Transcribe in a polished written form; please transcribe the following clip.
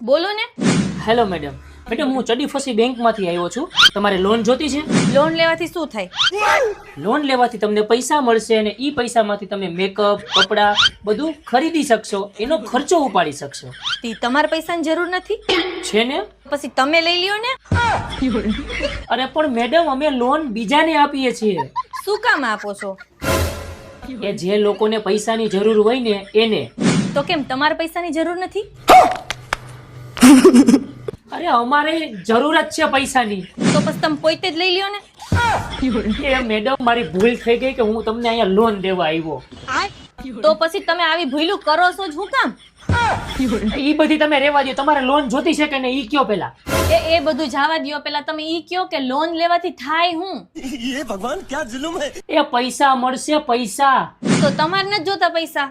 બોલો ને. Hello madam. Madam હું ચડી ફસી બેંકમાંથી આવ્યો છું. તમારે લોન જોતી છે? લોન લેવાથી શું થાય? લોન લેવાથી તમને પૈસા મળશે અને ઈ પૈસામાંથી તમે મેકઅપ, કપડાં બધું ખરીદી શકશો, એનો ખર્ચો ઉપાડી શકશો. તી તમારે પૈસાની જરૂર નથી છે ને? પછી તમે લઈ લ્યો ને. અરે પણ મેડમ અમે લોન બીજાને આપીએ છીએ. શું કામ આપો છો? કે જે લોકોને પૈસાની જરૂર હોય ને એને. તો કેમ તમારે પૈસાની જરૂર નથી? અરે અમારે જરૂરત છે પૈસાની. તો પછી તમે પોતે જ લઈ લ્યો ને. એ મેડમ મારી ભૂલ થઈ ગઈ કે હું તમને અહીંયા લોન દેવા આવ્યો. તો પછી તમે આવી ભૂલું કરો છો જ હું કામ? ઈ બધી તમે રેવા દો. તમારે લોન જોતી છે કે નહીં ઈ કયો પેલા. એ બધું જવા દ્યો. પેલા તમે ઈ કયો કે લોન લેવાથી થાય હું? ये भगवान क्या जुल्म है। એ પૈસા મળશે પૈસા. તો તમારે નથી જોતા પૈસા?